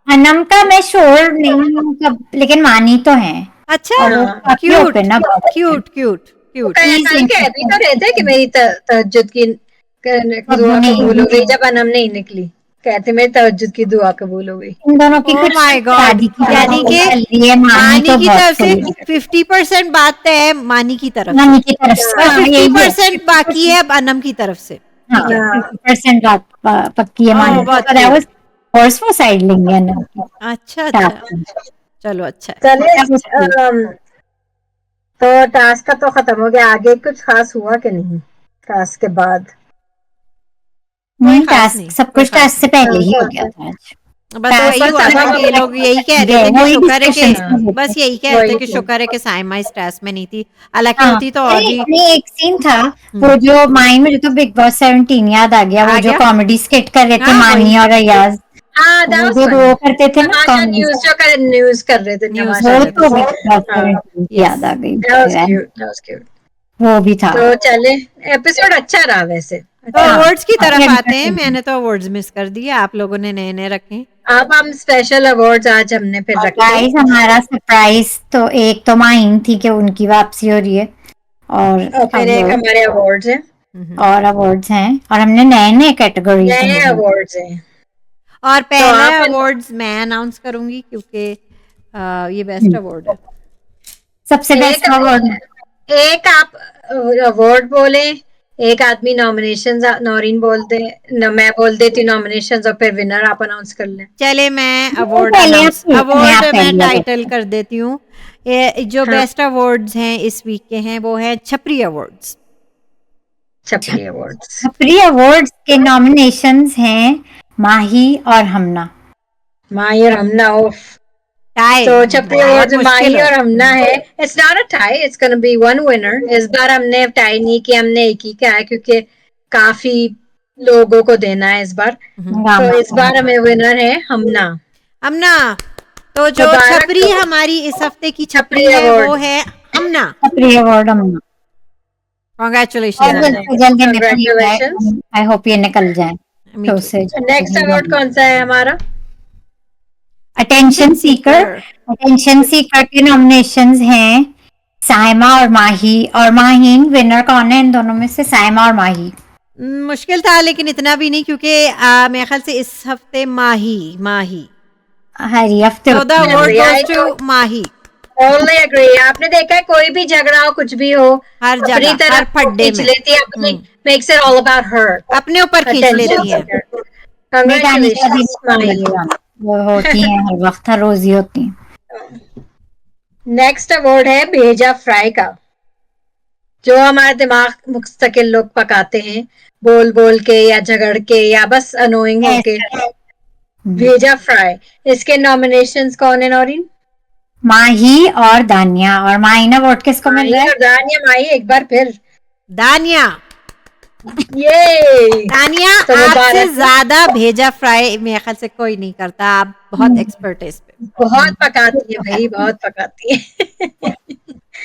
अनम का मैं श्योर नहीं हूँ लेकिन मानी तो है। अच्छा, और वो काफी क्यूट open up है। Cute cute cute. कल कह भी तो रहे थे कि मेरी तहज्जुद की दुआ नहीं, कबूल हो गई जब अनम नहीं निकली। कहते मेरी तहज्जुद की दुआ कबूल हो गई। इन दोनों की ओह कुछ माय गॉड, शादी की यानी कि चल रही है। मानी तो की बहुत तरफ से सही है। 50% बात तय है मानी की तरफ से, मानी की तरफ से और यही है। 50% बाकी है अब अनम की तरफ से। ठीक है। 50% बात पक्की है मानी बहुत की। और कोर्स वो साइड लेंगे अनम की। अच्छा अच्छा, चलो अच्छा है। चलिए, तो टास्क का तो खत्म हो गया। आगे कुछ खास हुआ कि नहीं टास्क के बाद? नहीं, खास टास्क नहीं, सब कोई कुछ खास टास्क से पहले ही हो गया था आज। बस टास्क वही हुआ था कि ये लोग यही कह रहे थे कि वही शुक्र है discussions में कि होते बस यही कह रहे थे कि शुक्र है कि साइमा इस टेस्ट में नहीं थी, हालांकि हाँ, होती तो और भी। नहीं, एक सीन था वो जो माइन, मुझे तो बिग बॉस 17 याद आ गया। वो जो गया? कॉमेडी स्किट कर रहे थे हाँ, मानी वही। और अयाज, हाँ, वो जो वो करते थे ना कॉमेडी, न्यूज कर रहे थे न्यूज़ तमाशा वो कर तो रहे बिग बॉस 17 की याद आ गई। वो भी था। तो चले, एपिसोड अच्छा रहा वैसे। तो हाँ, अवार्ड्स की तरफ काफी आते हैं। entertaining। मैंने तो अवार्ड्स मिस कर दिए, आप लोगों ने नए नए रखे। अब हम स्पेशल अवार्ड्स आज हमने फिर रखे। गाइस, हमारा सरप्राइज तो एक तो माइन थी कि उनकी वापसी हो रही है, और फिर एक हमारे अवार्ड्स हैं। और अवार्ड्स हैं, और हमने नए नए कैटेगरीज नए अवार्ड्स हैं। और पहला आप- अवार्ड्स मैं अनाउंस करूंगी क्योंकि ये बेस्ट अवार्ड है। सबसे बेस्ट अवार्ड। एक आप अवार्ड बोले, एक आदमी नॉमिनेशंस, नौरीन बोल दे, मैं बोल देती नॉमिनेशंस, और फिर विनर आप अनाउंस कर लें। चले मैं अवार्ड पहले आप अवार्ड मैं पहले टाइटल कर देती हूँ। जो बेस्ट अवार्ड्स हैं इस वीक के हैं वो है छपरी अवार्ड्स। छपरी अवार्ड्स। छपरी अवार्ड्स के नॉमिनेशंस हैं माही और हमना। माही और हमना ऑफ। टाई। तो छपरी अवार्ड्स में माही मुश्किल और हमना है। It's not a tie, it's gonna be one winner. इस बार हमने टाई नहीं किया, हमने एक ही किया है क्योंकि काफी लोगों को देना है इस बार। तो इस बार हमें विनर है हमना। हमना। तो जो मुबारक छपरी हो। हमारी इस हफ्ते की छपरी छपरी है वो अवार्ड। है हमना। छपरी अवार्ड हमना। कॉन्ग्रेचुलेशन। जल्दी निकल Congratulations. जाए। आई होप ये निकल जाए। Me too. नेक्स्ट अवार्ड कौन सा है हमारा? Attention seeker. अटेंशन सीकर के नॉमिनेशंस हैं साइमा और माही, और माहीन विनर कौन है इन दोनों में से? साइमा और माही। मुश्किल था लेकिन इतना भी नहीं, क्योंकि मेरे ख्याल से इस हफ्ते माही हर हफ्ते So the award goes to Mahi. Only agree. आपने देखा है कोई भी झगड़ा हो, कुछ भी हो, हर अपनी जगह, तरफ हर फड्डे खींच में लेती है, अपनी makes it all about her. अपने ऊपर खींच Attention लेती हैं। seeker. Congratulations, माही। वो होती हैं हर वक्त, हर रोज ही होती हैं। नेक्स्ट अवार्ड है भेजा फ्राई का, जो हमारा दिमाग मुस्तकिल लोग पकाते हैं, बोल बोल के या झगड़ के या बस अनोइंग होके। भेजा फ्राई, इसके नॉमिनेशंस कौन है नौरीन? माही और दानिया। और माही अवार्ड किसको मिल रहा है? दानिया। माही एक बार फिर। दानिया। ये दानिया, तो आपसे ज्यादा भेजा फ्राई मेरे ख्याल से कोई नहीं करता। आप बहुत एक्सपर्ट है इस पे। बहुत पकाती है भाई, बहुत पकाती है।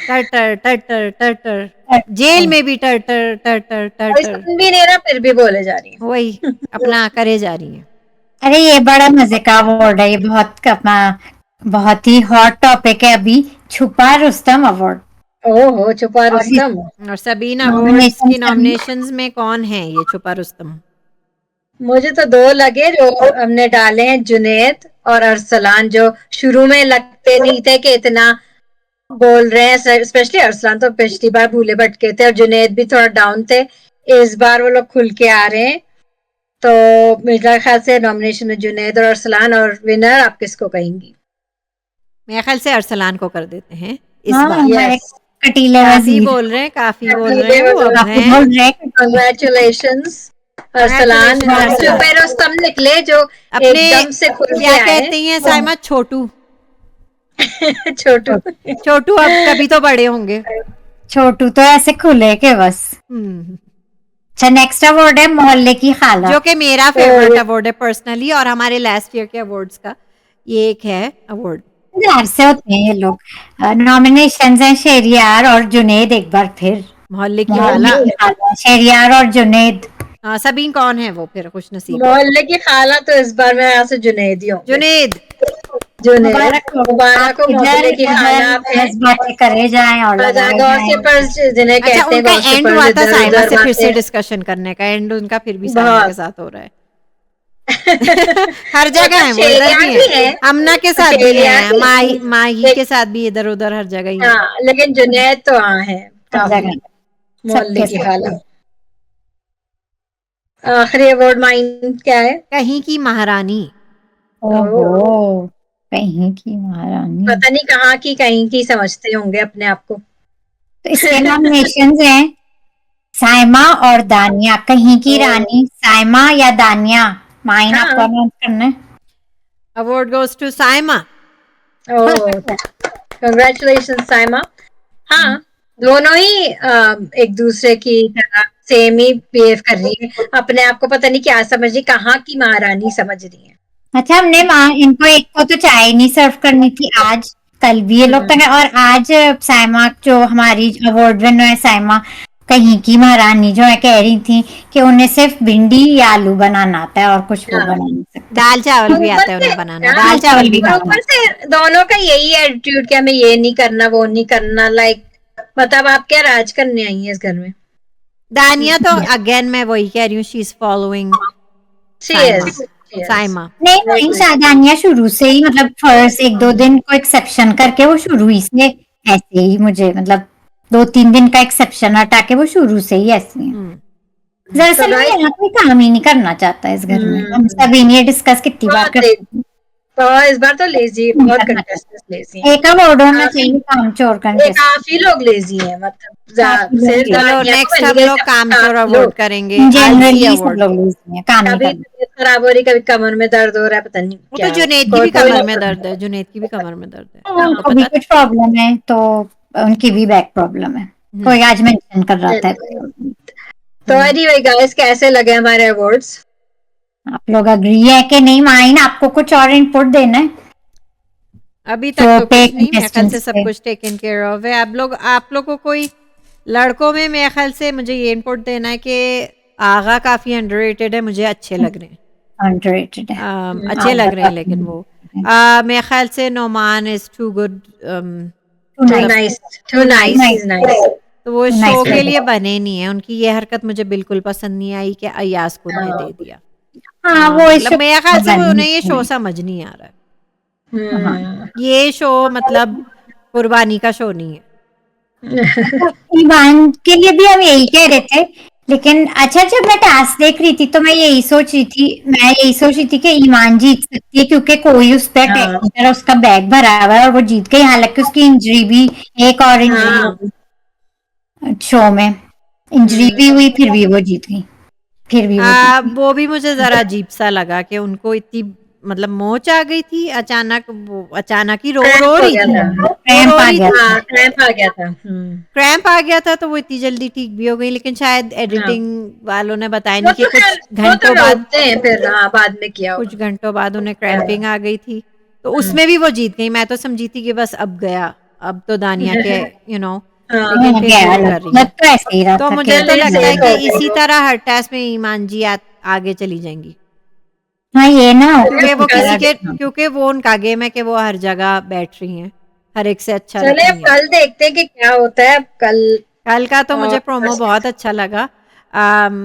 टटर टटर टटर, जेल में भी टटर टटर टटर, सुन भी नहीं रहा फिर भी बोले जा रही है। वही अपना करे जा रही है। अरे ये बड़ा मजे का अवार्ड है, ये बहुत ही हॉट टॉपिक है अभी। छुपा रुस्तम अवार्ड। ओहो, छुपा रुस्तम। और सबीन अवार्ड्स की नॉमिनेशंस में कौन है ये छुपा रुस्तम? मुझे तो दो लगे जो हमने डाले हैं, जुनैद और अरसलान, जो शुरू में लगते नहीं थे कि इतना बोल रहे हैं। स्पेशली अरसलान तो पिछली बार भूले भटके थे, और जुनैद भी थोड़ा डाउन थे। इस बार वो लोग खुल के आ रहे हैं। तो मेरे ख्याल से नॉमिनेशन में जुनैद और अरसलान, और विनर आप किसको कहेंगी? मेरे ख्याल से अरसलान को कर देते हैं इस हाँ, बार। हमारे यस, कटीले काफी वजीर बोल रहे हैं, काफी बोल कटीले रहे हैं, वो अब वजीर। काफी हैं। बोल रहे हैं। कंग्रेचुलेशंस अरसलान। Congratulations, जो अरसलान। पे रुस्तम निकले, जो अपने एकदम से खुल क्या के आए। कहती हैं साइमा, छोटू। छोटू। छोटू अब कभी तो बड़े होंगे। छोटू तो ऐसे खुले के बस। हम्म, अच्छा, नेक्स्ट अवार्ड है मोहल्ले की खाला। जो कि मेरा फेवरेट अवार्ड है पर्सनली, और हमारे लास्ट ईयर के अवार्ड्स का ये एक है अवार्ड। प्यार से होते हैं ये लोग। नॉमिनेशंस हैं शेरियार और जुनेद, एक बार फिर मोहल्ले की मोहल्ले खाला। की खाला, शेरियार और जुनेद। सबीन कौन है वो फिर खुश नसीब? मोहल्ले की खाला तो इस बार मेरे यहाँ से जुनैद ही होंगे। जुनेद। जुनैद मुबारक हो, मुबारक हो, आप मोहल्ले की खाला आप हैं। बस बातें करे जाएं और लगाए जाएं। गॉसिपर्स जिन्हें अच्छा, कहते हैं, उनका एंड गॉसिपर्स हुआ था इधर साइमा उधर से फिर से बातें। डिस्कशन करने का, एंड उनका फिर भी साइमा के बहुत। साथ हो रहा है। हर जगह है वो, इधर शेरियार भी भी है, है, अमना के साथ भी शेरियार है, भी माही माही लेकिन- के साथ भी, इधर उधर हर जगह ही है। हाँ, लेकिन जुनैद तो हाँ है हर काफी। जगह मोहल्ले सबके की साथ। खाला। आखिरी अवार्ड माइन क्या है? कहीं की महारानी। ओहो, कहीं की महारानी। पता नहीं कहाँ की कहीं की समझते होंगे अपने आप को। तो इसके नॉमिनेशंस हैं साइमा और दानिया। कहीं की रानी साइमा या दानिया? माइन हाँ। आपको अनाउंस करना है। Award goes to Saima. Oh, congratulation Saima. हाँ, दोनों ही एक दूसरे की तरह सेम ही बिहेव कर रही है। अपने आप को पता नहीं क्या समझ रही, कहाँ की महारानी समझ रही है। अच्छा, हमने इनको एक को तो चाय नहीं सर्व करनी थी आज, कल भी ये लोग तंग, और आज साइमा जो हमारी अवार्ड विनर है, साइमा कहीं की महारानी जो है, कह रही थी कि उन्हें सिर्फ भिंडी या आलू बनाना आता है और कुछ वो हाँ। बना नहीं सकते। दाल चावल भी ऊपर आता है से- उन्हें बनाना, हाँ, दाल चावल भी और खाता ऊपर से दोनों का यही एटीट्यूड कि हमें ये नहीं करना, वो नहीं करना। लाइक मतलब आप क्या राज करने आई हैं इस घर में? दानिया तो अगेन मैं वही कह रही हूँ, she is following She is, she is. Saima. नहीं नहीं, सादानिया शुरू से ही, मतलब फर्स्ट एक दो दिन को एक्सेप्शन करके वो शुरू ही से ऐसे ही, मुझे मतलब 2-3 दिन का एक्सेप्शन हटा के वो शुरू से ही ऐसे ही है। दरअसल तो मैं guys- यहाँ कोई काम ही नहीं करना चाहता इस घर में। हम सभी ने डिस्कस कितनी बार कर तो इस बार तो लेजी, बहुत कंटेस्टेंट्स लेजी हैं। एक अवार्ड होना चाहिए काम चोर ये कंटेस्ट। काफी लोग लेजी हैं, मतलब काफी लोग सिर्फ lazy। चलो दानिया को नेक्स्ट नहीं, हम जैसे लोग कामचोर काफी अवार्ड लोग। करेंगे, जनरली आलसी सब अवार्ड। लोग lazy हैं, काम नहीं कभी करना। तबीयत खराब हो रही, कभी कमर में दर्द हो रहा है, पता नहीं वो क्या तो जुनेद की कोई- भी कोई कमर ना में कोई- दर्द है, जुनेद की भी कमर में दर्द है, हाँ, आपको उनको भी पता कुछ प्रॉब्लम है तो उनकी भी बैक प्रॉब्लम है। कोई आज मेंशन कर रहा था। तो एनीवे गाइस, कैसे लगे हमारे अवार्ड्स? आप लोग अग्री है कि नहीं? माइन, आपको कुछ और इनपुट देना है? अभी तक तो पे कुछ नहीं, मेरे ख्याल से contestants सब पे। कुछ टेकन केयर ऑफ है। आप लोग को कोई लड़कों में मेरे ख्याल से मुझे ये इनपुट देना है कि आगा काफी अंडररेटेड है, मुझे अच्छे लग रहे हैं। अंडररेटेड है। अच्छे लग रहे हैं, लेकिन वो मेरे ख्याल से Noman is too good, nice, too nice, is nice. तो वो Nice शो के lady। लिए बने नहीं है। उनकी ये हरकत मुझे बिल्कुल पसंद नहीं आई कि अयाज को उन्हें दे दिया। हाँ, वो इस मतलब मेरे ख्याल से वो बनी उन्हें ये नहीं। शो समझ नहीं आ रहा है। हम्म। ये शो मतलब कुर्बानी का शो नहीं है। ईमान के लिए भी हम यही कह रहे थे, लेकिन अच्छा, जब मैं टास्क देख रही थी तो मैं यही सोच रही थी कि ईमान जीत सकती है, क्योंकि कोई उस पर टेक्निकल उसका बैग भरा हुआ है और वो जीत गई। हालांकि उसकी इंजरी भी, एक और इंजरी हो गई शो में, इंजरी भी हुई, फिर भी वो जीत गई। फिर भी वो भी मुझे जरा अजीब सा लगा कि उनको इतनी मतलब मोच आ गई थी अचानक, वो अचानक ही रो रही थी, क्रैम्प आ गया था। क्रैम्प आ गया था। क्रैम्प आ गया था, तो वो इतनी जल्दी ठीक भी हो गई। लेकिन शायद एडिटिंग वालों ने बताया वो नहीं कि तो खैर- कुछ वो तो घंटों बाद, रोकते हैं फिर, हाँ, बाद में किया कुछ होगा। घंटों बाद उन्हें क्रैम्पिंग आ गई थी, तो उसमें भी वो जीत गई। मैं तो समझी थी कि बस अब गया, अब तो दानिया के लेकिन फिर भी वो कर रही है। तो ऐसे ही रहा तो था मुझे कि- तो लगता है safe कि हो गई। इसी तरह हर टेस्ट में ईमान जी आगे चली जाएंगी, हाँ, ये ना क्योंकि वो उनका गेम है कि वो हर जगह बैठ रही हैं, हर एक से अच्छा लग चले रही अब हैं। कल देखते हैं कि क्या होता है। अब कल का तो मुझे प्रोमो बहुत अच्छा लगा।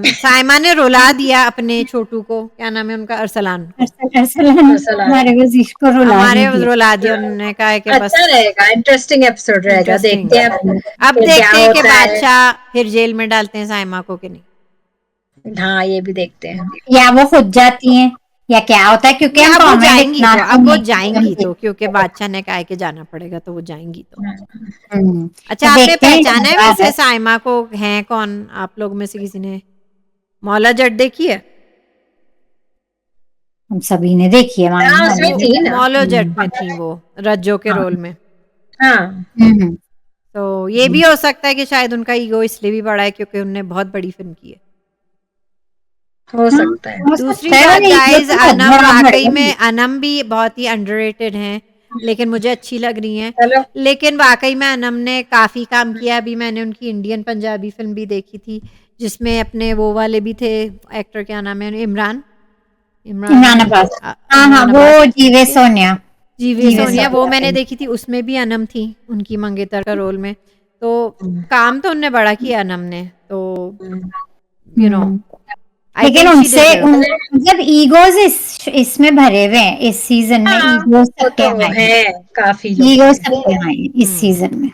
साइमा ने रुला दिया अपने छोटू को, क्या नाम है उनका, अरसलान को। अरसलान हमारे वजीर को रुला दिया। उन्होंने कहा है कि बस अच्छा रहेगा, इंटरेस्टिंग एपिसोड रहेगा। Interesting। देखते हैं अब कि क्या देखते हैं कि होता है। बादशाह फिर जेल में डालते हैं साइमा को कि नहीं। हाँ ये भी देखते हैं। या वो खुद जाती हैं या क्या होता है, क्योंकि हम अब वो कमेंट जाएंगी इतना तो अब वो नहीं जाएंगी करते। तो क्योंकि बादशाह ने कहा है कि जाना पड़ेगा तो वो जाएंगी तो। अच्छा, तो आपने देखते हैं पहचाना है क्या वैसे है। साइमा को? हैं कौन आप लोग में से किसी ने मौला जट देखी है? हम सभी ने देखी है हाँ उसमें वो थी ना। मौला जट में थी, वो रज्जो के रोल में। हाँ हम्म। तो ये भी हो सकता है कि शायद उनका ईगो इसलिए भी बढ़ा है क्योंकि उनने बहुत बड़ी फिल्म की है। हो हाँ, सकता है। हो दूसरी सकता है, बात और ये गाइस, तो बहुत अनम बड़ा वाकई बड़ा में, अनम भी बहुत ही अंडररेटेड हैं लेकिन मुझे अच्छी लग रही हैं। चलो लेकिन वाकई में अनम ने काफ़ी काम किया। अभी मैंने उनकी इंडियन पंजाबी फिल्म भी देखी थी जिसमें अपने वो वाले भी थे, एक्टर क्या नाम है, इमरान इमरान इमरान अब्बास। हाँ हाँ, इमरान वो अब्बास, जीवे सोनिया। जीवे जीवे सोनिया, वो मैंने सोनिया। देखी थी। उसमें भी अनम थी उनकी मंगेतर का रोल में। तो काम तो उनने बड़ा किया अनम ने, तो यू नो हम्म। आई लेकिन थिंक शी उनसे डिजर्व। मतलब ईगोज इसमें भरे हुए हैं, इस सीजन में हाँ ईगोज वो सबके तो यहाँ है, है। काफी लोग ईगोज हैं। सबके यहाँ है इस सीजन में।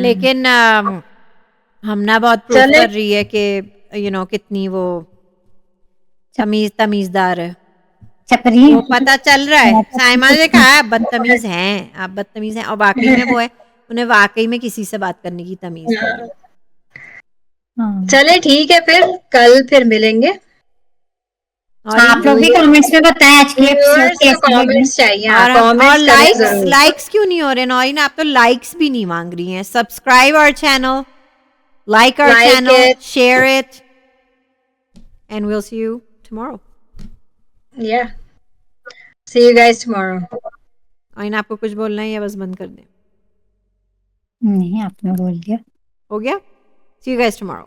लेकिन हमना बहुत प्रूफ चले कर रही है कि कितनी वो तमीजदार है। चपरी वो पता चल रहा है, साइमा ने है। कहा आप बदतमीज हैं, आप बदतमीज हैं, और वाकई में वो है। उन्हें वाकई में किसी से बात करने की तमीज नहीं है। हाँ। चले ठीक है, फिर कल फिर मिलेंगे। और आप लोग भी कमेंट्स में बताएं आज की एपिसोड व्यूअर्स को कैसी लगी। कमेंट्स चाहिए, हाँ और हम और कमेंट्स करें लाइक्स जरूर। लाइक्स क्यों नहीं हो रहे नौरीन? आप तो लाइक्स भी नहीं मांग रही हैं। Subscribe our channel, like our like channel, it, share it, and we'll see you tomorrow. या सी यू गाइस टुमारो। और आपको कुछ बोलना है या बस बंद कर दें? नहीं, आपने बोल दिया। हो गया? See you guys tomorrow.